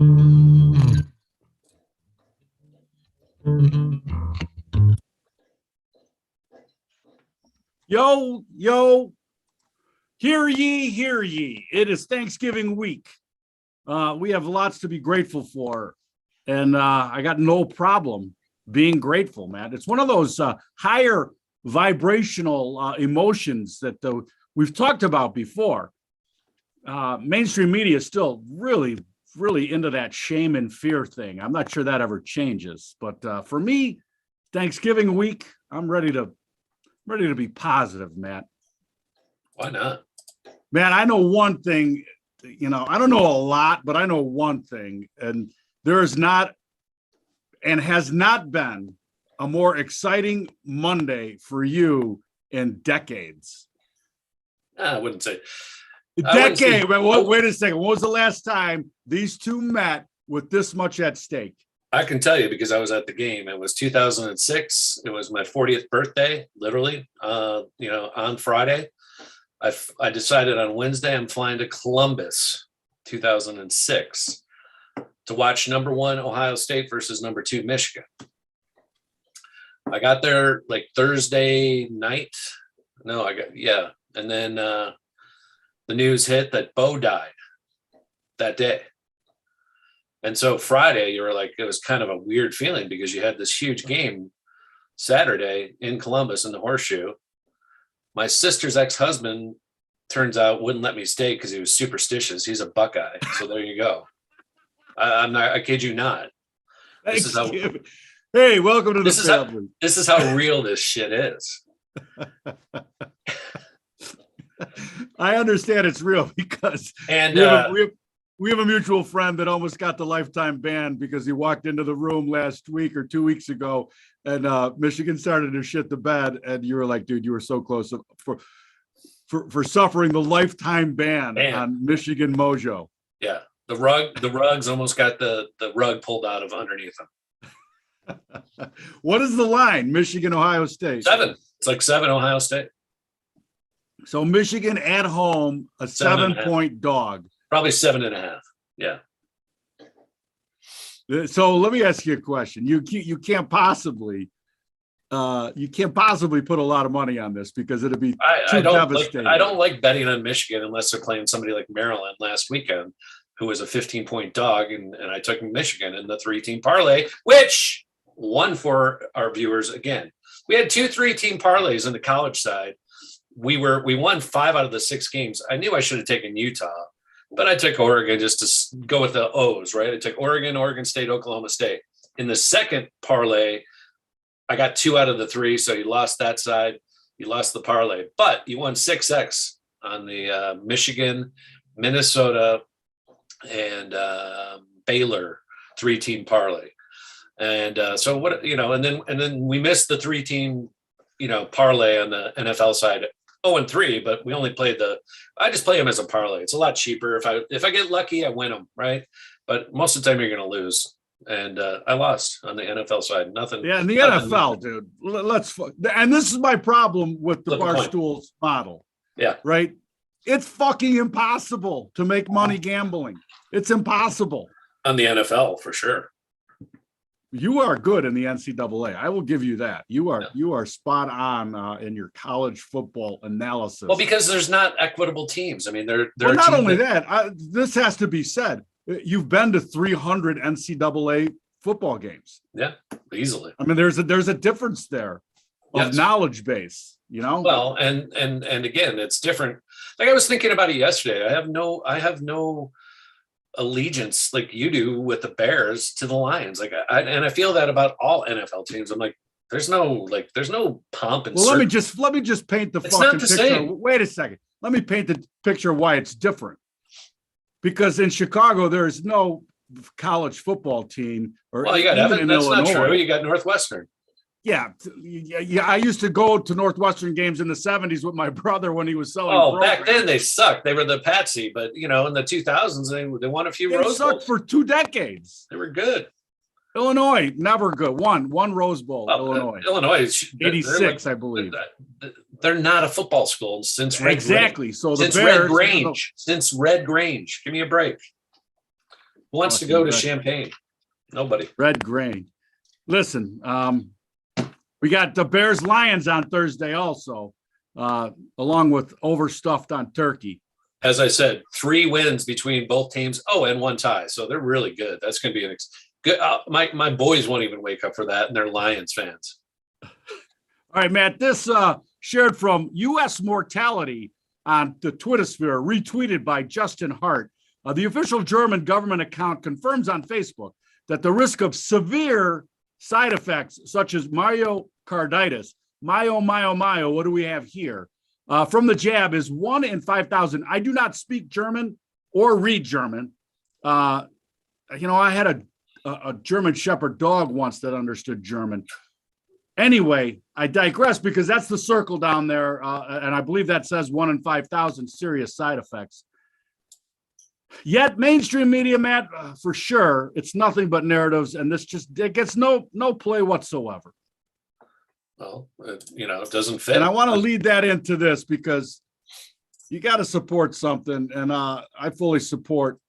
Yo, yo, hear ye, hear ye. It is Thanksgiving week. We have lots to be grateful for. And I got no problem being grateful, man. It's one of those higher vibrational emotions that we've talked about before. Mainstream media is still really into that shame and fear thing. I'm not sure that ever changes. But for me, Thanksgiving week, I'm ready to be positive, Matt. Why not? Man, I know one thing, I don't know a lot, but I know one thing, and there is not and has not been a more exciting Monday for you in decades. I wouldn't say. Decade. Wait a second. When was the last time these two met with this much at stake? I can tell you because I was at the game. It was 2006. It was my 40th birthday, literally, on Friday. I decided on Wednesday I'm flying to Columbus, 2006, to watch number 1 Ohio State versus number 2 Michigan. I got there like Thursday night. And then the news hit that Bo died that day. And so Friday, you were like, it was kind of a weird feeling because you had this huge game Saturday in Columbus in the Horseshoe. My sister's ex-husband, turns out, wouldn't let me stay because he was superstitious. He's a Buckeye. So there you go. I kid you not. Hey, welcome to the family. This is how real this shit is. I understand it's real because we have a mutual friend that almost got the lifetime ban because he walked into the room last week or 2 weeks ago and Michigan started to shit the bed. And you were like, dude, you were so close for suffering the lifetime ban on Michigan Mojo. Yeah. The rugs almost got the rug pulled out of underneath them. What is the line? Michigan, Ohio State. 7. It's like 7 Ohio State. So Michigan at home, a 7-point dog. Probably 7.5. Yeah. So let me ask you a question. You can't possibly put a lot of money on this because it'd be too devastating. I don't like betting on Michigan unless they're playing somebody like Maryland last weekend, who was a 15-point dog, and I took Michigan in the 3-team parlay, which won for our viewers again. We had 2 3-team parlays on the college side. We won 5 out of the 6 games. I knew I should have taken Utah, but I took Oregon just to go with the O's, right? I took Oregon, Oregon State, Oklahoma State. In the second parlay, I got 2 out of the 3, so you lost that side. You lost the parlay, but you won 6X on the Michigan, Minnesota, and Baylor 3-team parlay. And so what, and then we missed the 3-team, parlay on the NFL side. 0-3, but we only played I just play them as a parlay. It's a lot cheaper. If I get lucky, I win them, right? But most of the time you're going to lose. And I lost on the NFL side. Nothing. Yeah, in the NFL, dude. And this is my problem with the Barstool's model. Yeah. Right? It's fucking impossible to make money gambling. It's impossible. On the NFL, for sure. You are good in the NCAA. I will give you that. You are spot on in your college football analysis. Well, because there's not equitable teams. I mean, they're not only that. This has to be said. You've been to 300 NCAA football games. Yeah, easily. I mean, there's a difference there of knowledge base. Well, and again, it's different. Like I was thinking about it yesterday. I have no allegiance like you do with the Bears to the Lions. Like I feel that about all NFL teams. I'm like, there's no pomp and let me just paint the fucking picture. Same. Wait a second. Let me paint the picture why it's different. Because in Chicago, there is no college football team. Well, you got Evan. That's Illinois. Not true. You got Northwestern. Yeah. I used to go to Northwestern games in the 70s with my brother when he was selling. Oh, back then they sucked. They were the patsy, but in the 2000s they won a few Rose Bowls. They sucked for 2 decades. They were good. Illinois never good. One Rose Bowl. Illinois. Illinois 86, I believe. They're not a football school since Red exactly. Grange. So Red Grange. Since Red Grange. Give me a break. Who wants to go to Champaign? Nobody. Red grain. Listen, we got the Bears Lions on Thursday also, along with overstuffed on turkey. As I said, 3 wins between both teams. Oh, and 1 tie. So they're really good. That's going to be an good. My boys won't even wake up for that, and they're Lions fans. All right, Matt. This shared from U.S. Mortality on the Twitter sphere, retweeted by Justin Hart. The official German government account confirms on Facebook that the risk of severe side effects such as myocarditis, what do we have here? From the jab is 1 in 5,000. I do not speak German or read German. I had a German Shepherd dog once that understood German. Anyway, I digress because that's the circle down there. And I believe that says 1 in 5,000 serious side effects. Yet mainstream media, Matt, for sure, it's nothing but narratives, and it gets no play whatsoever. Well, it doesn't fit. And I want to lead that into this because you got to support something, and I fully support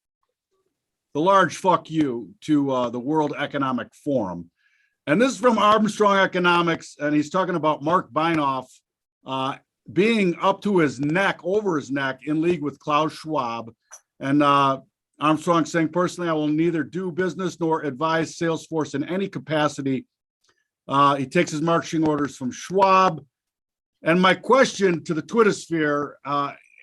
the large fuck you to the World Economic Forum. And this is from Armstrong Economics, and he's talking about Mark Beinoff being up to his neck, over his neck, in league with Klaus Schwab. And Armstrong saying, personally, I will neither do business nor advise Salesforce in any capacity. He takes his marching orders from Schwab. And my question to the Twitter sphere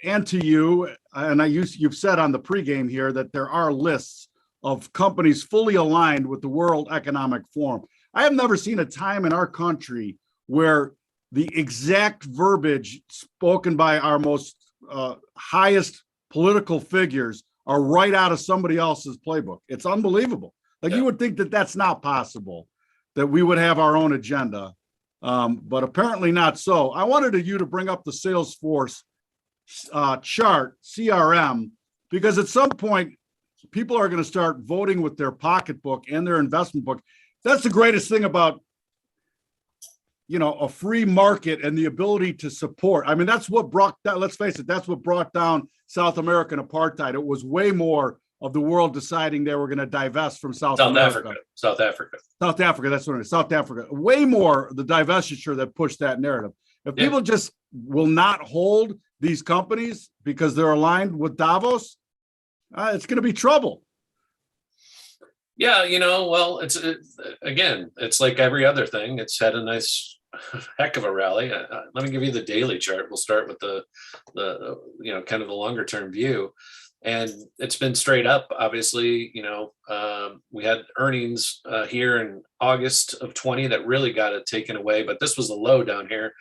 and to you, and you've said on the pregame here that there are lists of companies fully aligned with the World Economic Forum. I have never seen a time in our country where the exact verbiage spoken by our most highest political figures are right out of somebody else's playbook. It's unbelievable. You would think that that's not possible, that we would have our own agenda, but apparently not so. I wanted you to bring up the Salesforce chart, CRM, because at some point, people are going to start voting with their pocketbook and their investment book. That's the greatest thing about a free market and the ability to support. I mean, that's what brought that, let's face it, that's what brought down South American apartheid. It was way more of the world deciding they were going to divest from South Africa. South Africa. That's what it is. South Africa. Way more the divestiture that pushed that narrative. If people just will not hold these companies because they're aligned with Davos, it's going to be trouble. Yeah, well, it's like every other thing. It's had a nice heck of a rally. Let me give you the daily chart. We'll start with the kind of the longer term view, and it's been straight up. Obviously, we had earnings here in August of 20 that really got it taken away, but this was the low down here,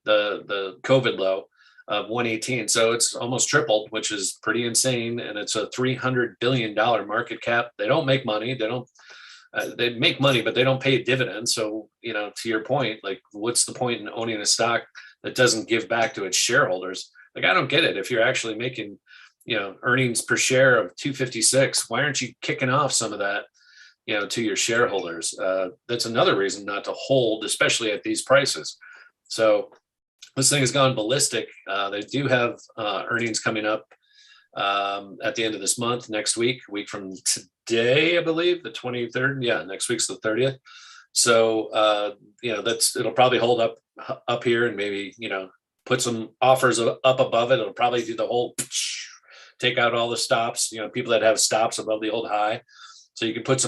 the COVID low of 118. So it's almost tripled, which is pretty insane. And it's a $300 billion market cap. They don't make money. They make money, but they don't pay dividends. So, to your point, what's the point in owning a stock that doesn't give back to its shareholders? I don't get it. If you're actually making, earnings per share of 256, why aren't you kicking off some of that, to your shareholders? That's another reason not to hold, especially at these prices. So this thing has gone ballistic. They do have earnings coming up at the end of this month, next week, a week from today, I believe, the 23rd. Yeah, next week's the 30th. So, it'll probably hold up here and maybe, put some offers up above it. It'll probably do the whole take out all the stops, people that have stops above the old high. So you could put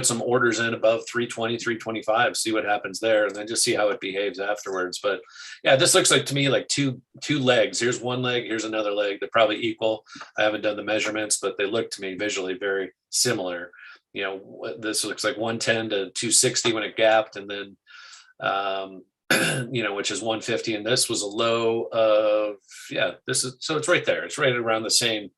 some orders in above 320, 325, see what happens there, and then just see how it behaves afterwards. But yeah, this looks like to me like two legs. Here's one leg, here's another leg. They're probably equal. I haven't done the measurements, but they look to me visually very similar. This looks like 110 to 260 when it gapped, and then which is 150, and this was a low of so it's right there. It's right around the same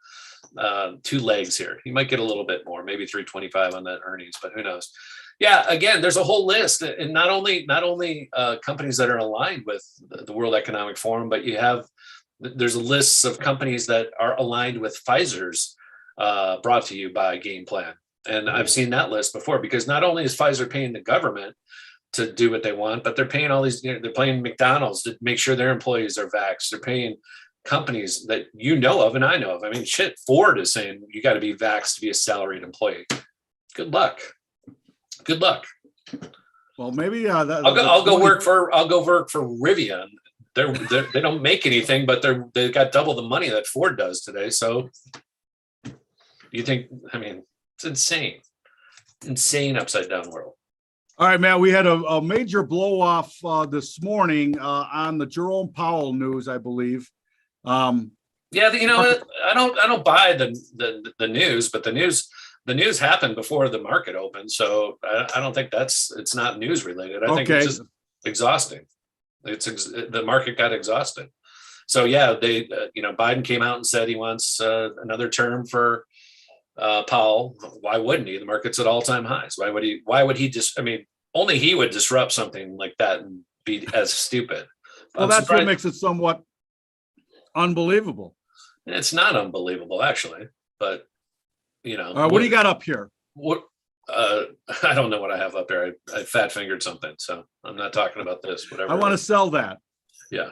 2 legs here. You might get a little bit more, maybe 325 on that earnings, but who knows? Yeah, again, there's a whole list, and not only companies that are aligned with the World Economic Forum, but there's a list of companies that are aligned with Pfizer's brought to you by Game Plan. And I've seen that list before, because not only is Pfizer paying the government to do what they want, but they're paying all these, they're paying McDonald's to make sure their employees are vaxxed. They're paying companies that you know of and I know of. I mean, shit, Ford is saying you got to be vaxxed to be a salaried employee. Good luck. Good luck. Well, maybe I'll go work for Rivian. They don't make anything, but they've got double the money that Ford does today. So you think, I mean, it's insane upside down world. All right, man. We had a major blow off this morning on the Jerome Powell news, I believe. Yeah, you know, I don't buy the news, but the news happened before the market opened, so I don't think it's not news related. I think it's just exhausting. The market got exhausted. So yeah, they Biden came out and said he wants another term for Powell. Why wouldn't he? The market's at all-time highs. Why would he just, I mean, only he would disrupt something like that and be as stupid. Well, that's what makes it somewhat unbelievable. It's not unbelievable, actually, but what do you got up here? What I don't know what I have up there. I fat fingered something, so I'm not talking about this. Whatever. I want to sell that. Yeah.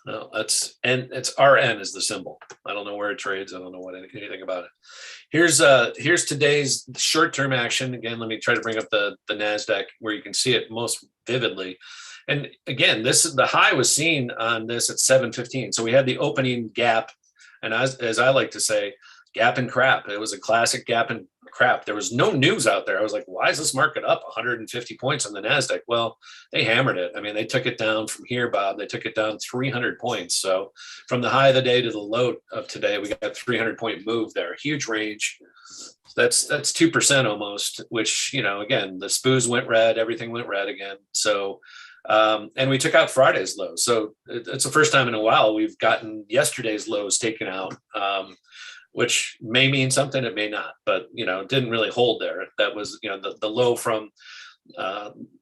No, it's RN is the symbol. I don't know where it trades. I don't know anything about it. Here's today's short-term action. Again, let me try to bring up the NASDAQ where you can see it most vividly. And again, the high was seen on this at 715. So we had the opening gap, and as I like to say, gap and crap. It was a classic gap and crap. There was no news out there. I was like, why is this market up 150 points on the NASDAQ? Well, they hammered it. I mean, they took it down from here, Bob. They took it down 300 points. So from the high of the day to the low of today, we got a 300-point move there. Huge range. That's 2% almost, which, again, the SPOOs went red. Everything went red again. So, and we took out Friday's lows. So it's the first time in a while we've gotten yesterday's lows taken out. Which may mean something, it may not, but it didn't really hold there. That was, the low from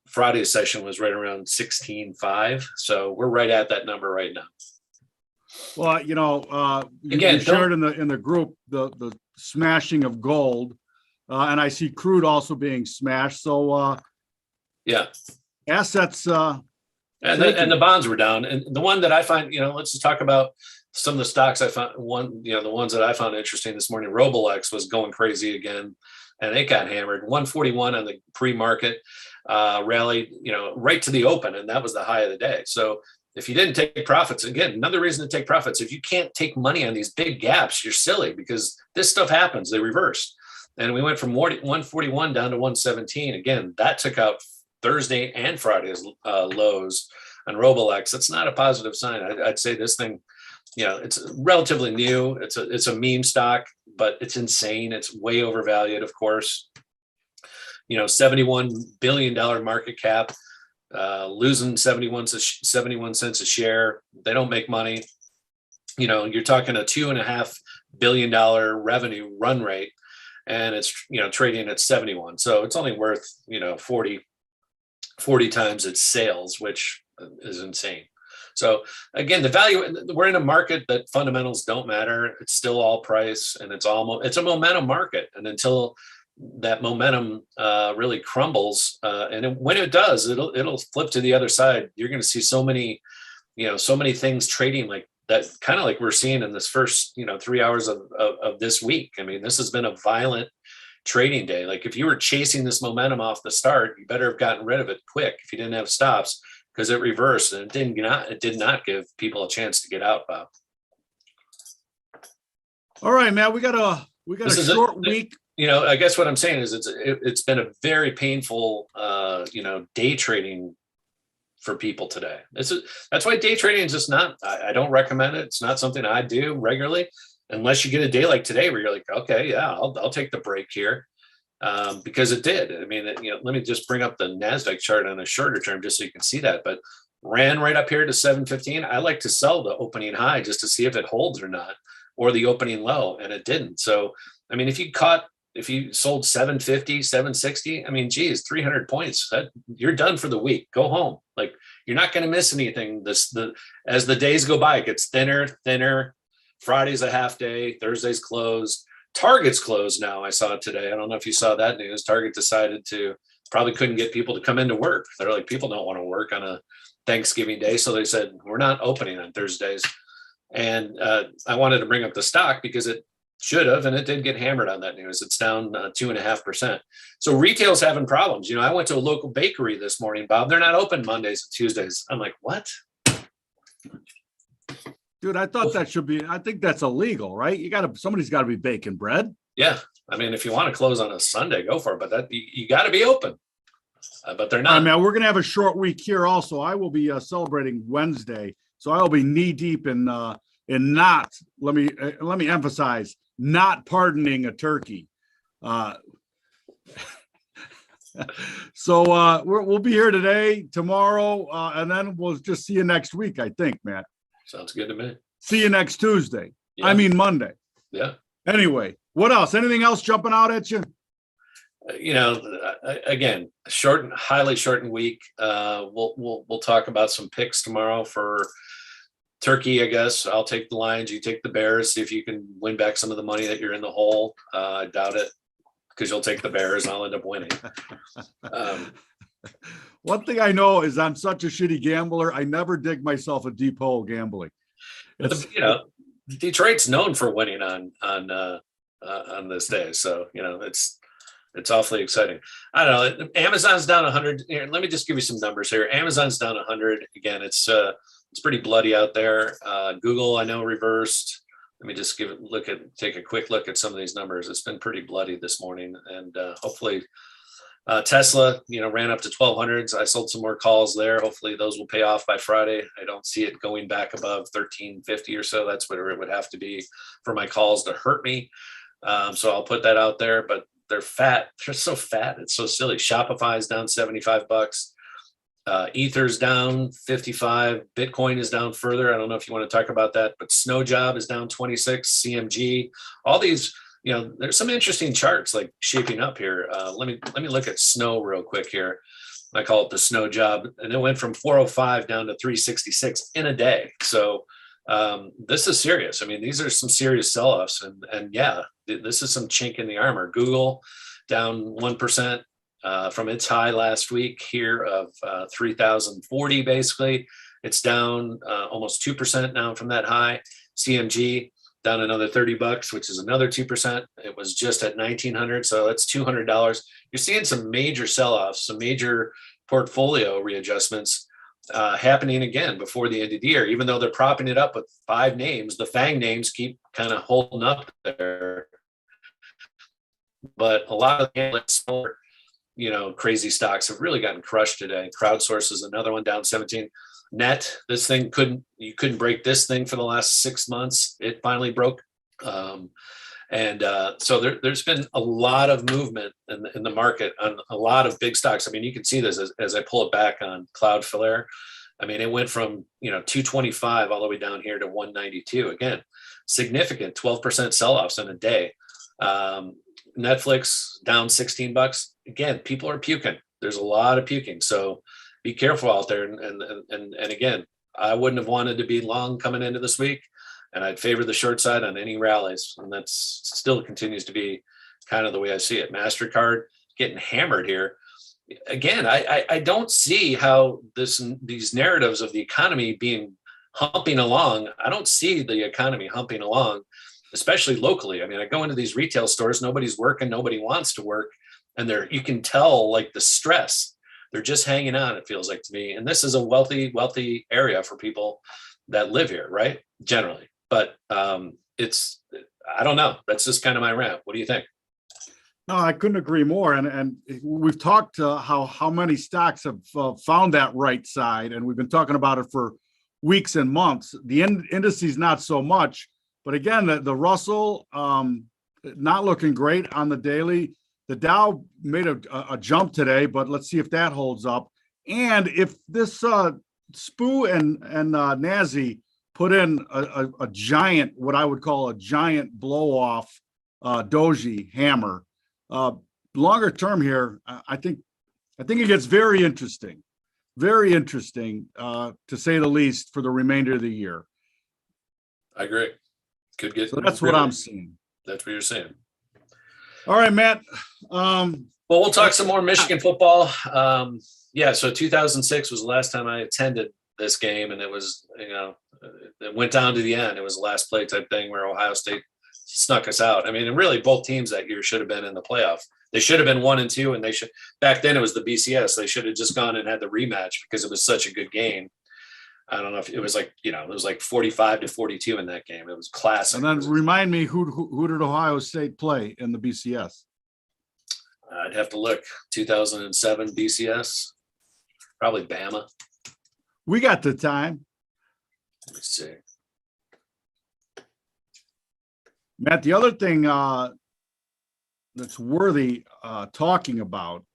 Friday's session was right around 16.5. So we're right at that number right now. Well, again, you shared in the group the smashing of gold, and I see crude also being smashed. So yeah, assets and the bonds were down. And the one that I find, let's just talk about some of the stocks I found. The ones that I found interesting this morning, RBLX was going crazy again, and it got hammered. 141 on the pre-market, rallied, right to the open, and that was the high of the day. So if you didn't take profits, again, another reason to take profits. If you can't take money on these big gaps, you're silly, because this stuff happens. They reverse, and we went from 141 down to 117. Again, that took out Thursday and Friday's lows on RBLX. That's not a positive sign. I'd say this thing, it's relatively new. It's a meme stock, but it's insane. It's way overvalued, of course. $71 billion market cap, losing 71 cents a share. They don't make money. You're talking a $2.5 billion revenue run rate, and it's trading at 71. So it's only worth 40 times its sales, which is insane. So again, the value, we're in a market that fundamentals don't matter. It's still all price, and it's a momentum market. And until that momentum really crumbles, and when it does, it'll flip to the other side. You're going to see so many things trading like that, kind of like we're seeing in this first 3 hours of this week. I mean, this has been a violent trading day. Like, if you were chasing this momentum off the start, you better have gotten rid of it quick if you didn't have stops, because it reversed, and it did not give people a chance to get out, Bob. All right, man. We got a short week. I guess what I'm saying is it's been a very painful day trading for people today. That's why day trading is just not, I don't recommend it. It's not something I do regularly, unless you get a day like today where you're like, okay, yeah, I'll take the break here. Because it did. I mean, let me just bring up the NASDAQ chart on a shorter term just so you can see that. But ran right up here to 715. I like to sell the opening high just to see if it holds or not, or the opening low, and it didn't. So, I mean, if you sold 750, 760, I mean, geez, 300 points, you're done for the week. Go home. Like, you're not going to miss anything. As the days go by, it gets thinner. Friday's a half day. Thursday's closed. Target's closed now. I saw it today. I don't know if you saw that news. Target decided probably couldn't get people to come into work. They're like, people don't want to work on a Thanksgiving day. So they said, we're not opening on Thursdays. And I wanted to bring up the stock because it should have, and it did get hammered on that news. It's down 2.5%. So retail's having problems. I went to a local bakery this morning, Bob. They're not open Mondays and Tuesdays. I'm like, what? Dude, I thought that should be, I think that's illegal, right? Somebody's got to be baking bread. Yeah. I mean, if you want to close on a Sunday, go for it, but you got to be open. But they're not. I mean, we're going to have a short week here also. I will be celebrating Wednesday. So I will be knee deep in not, let me emphasize, not pardoning a turkey. So we'll be here today, tomorrow, and then we'll just see you next week, I think, Matt. Sounds good to me. See you next Tuesday. Yeah. I mean, Monday. Yeah. Anyway, what else? Anything else jumping out at you? Again, highly shortened week. We'll talk about some picks tomorrow for turkey. I guess I'll take the Lions. You take the Bears. See if you can win back some of the money that you're in the hole. I doubt it, because you'll take the Bears and I'll end up winning. One thing I know is I'm such a shitty gambler. I never dig myself a deep hole gambling. Detroit's known for winning on this day, so it's awfully exciting. I don't know. Amazon's down 100. Here, let me just give you some numbers here. Amazon's down 100. Again, it's pretty bloody out there. Google, I know, reversed. Let me just take a quick look at some of these numbers. It's been pretty bloody this morning, and hopefully Tesla, ran up to 1200s. I sold some more calls there. Hopefully those will pay off by Friday. I don't see it going back above 1350 or so. That's what it would have to be for my calls to hurt me. So I'll put that out there, but they're fat. They're so fat. It's so silly. Shopify is down $75. Ether's down 55. Bitcoin is down further. I don't know if you want to talk about that, but Snow Job is down 26. CMG, all these, there's some interesting charts like shaping up here. Let me look at Snow real quick here. I call it the Snow Job, and it went from 405 down to 366 in a day. So this is serious. I mean, these are some serious sell-offs, and yeah, this is some chink in the armor. Google down 1% from its high last week here of 3,040. Basically, it's down almost 2% now from that high. CMG down another $30, which is another 2%. It was just at 1,900, so that's $200. You're seeing some major sell-offs, some major portfolio readjustments happening again before the end of the year. Even though they're propping it up with 5 names, the FANG names keep kind of holding up there. But a lot of the smaller, crazy stocks have really gotten crushed today. Crowdsource is another one down 17. Net, this thing you couldn't break this thing for the last 6 months. It finally broke. So there's been a lot of movement in the market on a lot of big stocks. I mean, you can see this as I pull it back on Cloudflare. I mean, it went from 225 all the way down here to 192. Again, significant 12% sell-offs in a day. Netflix down $16. Again, people are puking. There's a lot of puking. So be careful out there. And again, I wouldn't have wanted to be long coming into this week, and I'd favor the short side on any rallies. And that's still continues to be kind of the way I see it. MasterCard getting hammered here. Again, I don't see how these narratives of the economy humping along. I don't see the economy humping along, especially locally. I mean, I go into these retail stores, nobody's working, nobody wants to work. And you can tell like the stress. They're just hanging on, it feels like to me. And this is a wealthy area for people that live here, right? Generally. But I don't know. That's just kind of my rant. What do you think? No, I couldn't agree more. And we've talked how many stocks have found that right side. And we've been talking about it for weeks and months. The indices, not so much. But again, the Russell not looking great on the daily. The Dow made a jump today, but let's see if that holds up. And if this SPU and Nazi put in a giant, what I would call a giant blow off doji hammer, longer term here, I think it gets very interesting, to say the least, for the remainder of the year. I agree. Could get. So that's what I'm seeing. That's what you're saying. All right, Matt. Well, we'll talk some more Michigan football. So 2006 was the last time I attended this game, and it was, It went down to the end. It was a last play type thing where Ohio State snuck us out. I mean, and really both teams that year should have been in the playoff. They should have been 1 and 2, and they should, back then it was the BCS. They should have just gone and had the rematch because it was such a good game. I don't know if it was like, it was like 45-42 in that game. It was classic. And then remind me, who did Ohio State play in the BCS? I'd have to look. 2007 BCS, probably Bama. We got the time. Let me see. Matt, the other thing that's worthy talking about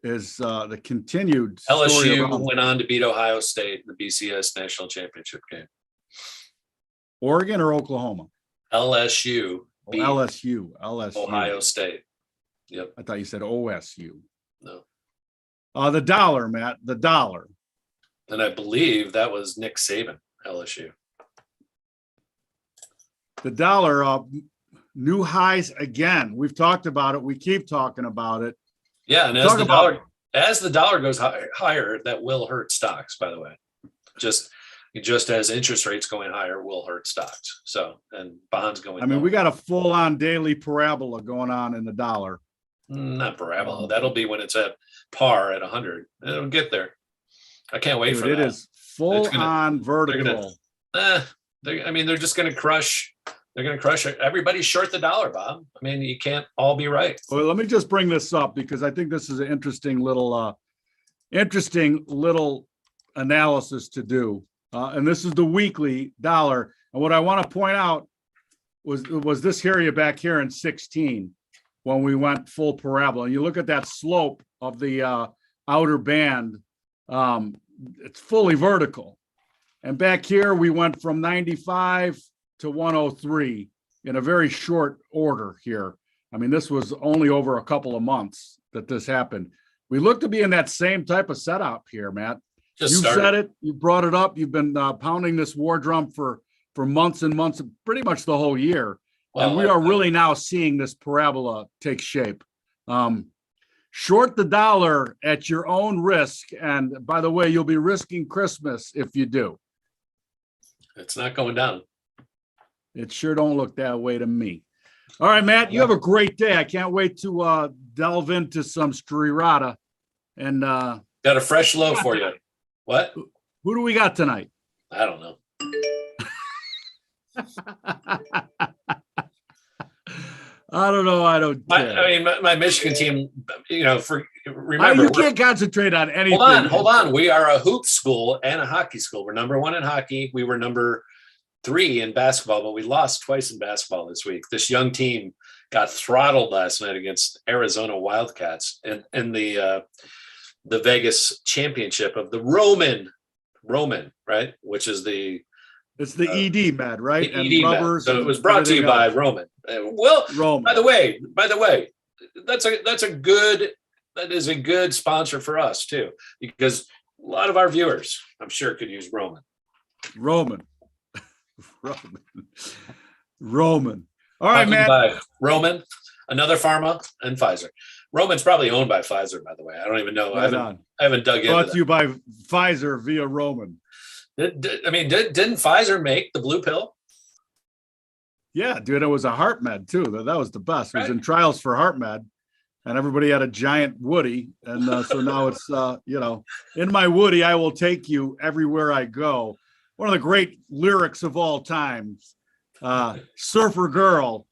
is the continued story LSU around went on to beat Ohio State in the BCS national championship game. Oregon or Oklahoma? LSU beat LSU. Ohio State. Yep. I thought you said OSU. No. The dollar, Matt, the dollar. And I believe that was Nick Saban, LSU. The dollar, new highs again. We've talked about it. We keep talking about it. Yeah, and as the dollar goes higher, that will hurt stocks, by the way. Just as interest rates going higher will hurt stocks. So, and bonds going I mean, lower. we got a full-on daily parabola going on in the dollar. Not parabola. That'll be when it's at par at 100. It'll get there. I can't wait for It that. is full-on vertical. They're just going to crush. They're going to crush it. Everybody's short the dollar, Bob. I mean, you can't all be right. Well, let me just bring this up because I think this is an interesting little analysis to do. And this is the weekly dollar. And what I want to point out was this area back here in 16 when we went full parabola. And you look at that slope of the outer band, it's fully vertical. And back here, we went from 95 to 103 in a very short order here. I mean, this was only over a couple of months that this happened. We look to be in that same type of setup here, Matt. You said it, you brought it up. You've been pounding this war drum for months and months, pretty much the whole year. Well, and we are really now seeing this parabola take shape. Short the dollar at your own risk. And by the way, you'll be risking Christmas if you do. It's not going down. It sure don't look that way to me. All right, Matt, you have a great day. I can't wait to delve into some Strirata. And got a fresh loaf for you. What? Who do we got tonight? I don't know. I don't know. I don't care. My Michigan team, remember. You can't concentrate on anything. Hold on. We are a hoop school and a hockey school. We're number 1 in hockey. We were number 3 in basketball, but we lost twice in basketball this week. This young team got throttled last night against Arizona Wildcats in the Vegas championship of the Roman, right? Which is it's the ED, Matt, right? And rubbers. So it was brought to you by Roman. Roman. By the way, that is a good sponsor for us too, because a lot of our viewers, I'm sure, could use Roman. All right, Matt. By Roman, another pharma, and Pfizer. Roman's probably owned by Pfizer, by the way. I don't even know. I haven't dug into that. Brought to you by Pfizer via Roman. Didn't Pfizer make the blue pill? Yeah, dude, it was a heart med too. That was the best. It was in trials for heart med, and everybody had a giant Woody. And so now it's, in my Woody, I will take you everywhere I go. One of the great lyrics of all time, Surfer Girl,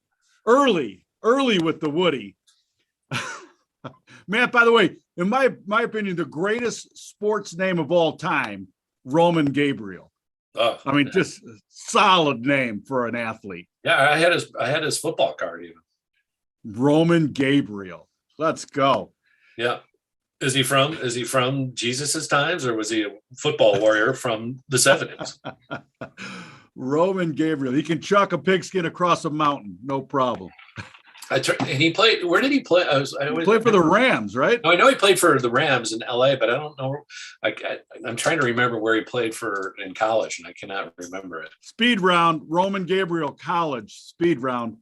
early with the Woody. Matt, by the way, in my opinion, the greatest sports name of all time, Roman Gabriel. Oh, I mean, just solid name for an athlete. Yeah, I had his football card even. Roman Gabriel. Let's go. Yeah. Is he from Jesus's times, or was he a football warrior from the 70s? Roman Gabriel. He can chuck a pigskin across a mountain, no problem. And he played. Where did he play? He played for the Rams, right? No, I know he played for the Rams in LA, but I don't know. I'm trying to remember where he played for in college, and I cannot remember it. Speed round, Roman Gabriel College speed round.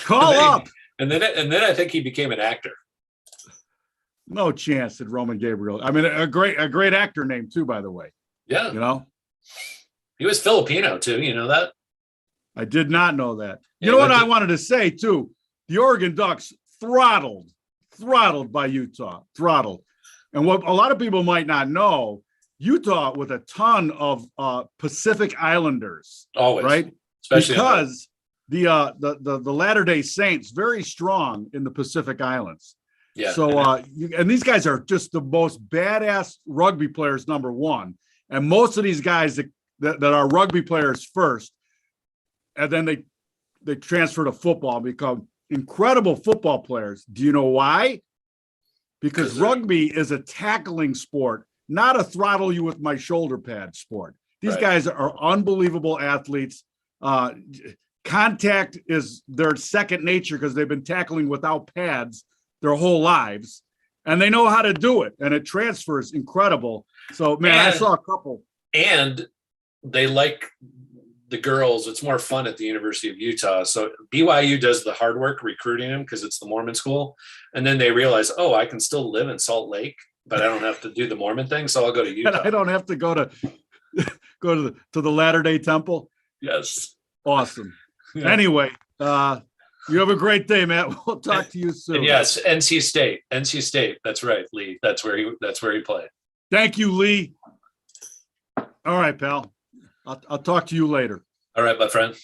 Call up. And then I think he became an actor. No chance at Roman Gabriel. I mean, a great actor name too, by the way. Yeah. He was Filipino too. You know that? I did not know that. Yeah, You know he what went I to- wanted to say too? The Oregon Ducks throttled by Utah, throttled. And what a lot of people might not know, Utah with a ton of Pacific Islanders, Always, right? especially on Because the Latter-day Saints very strong in the Pacific Islands. yeah. So and these guys are just the most badass rugby players, number one. And most of these guys that are rugby players first, and then they transfer to football and become incredible football players. Do you know why? Because 'Cause rugby is a tackling sport, not a throttle you with my shoulder pad sport. These Right. guys are unbelievable athletes. Contact is their second nature because they've been tackling without pads their whole lives, and they know how to do it, and it transfers incredible. So, man, I And- saw a couple. and they like the girls. It's more fun at the University of Utah. So BYU does the hard work recruiting them because it's the Mormon school. And then they realize, oh, I can still live in Salt Lake, but I don't have to do the Mormon thing. So I'll go to And Utah. I don't have to go to the Latter-day Temple. Yes. Awesome. Yeah. Anyway, you have a great day, Matt. We'll talk to you soon. And yes, NC State. That's right, Lee. That's where he played. Thank you, Lee. All right, pal. I'll talk to you later. All right, my friend.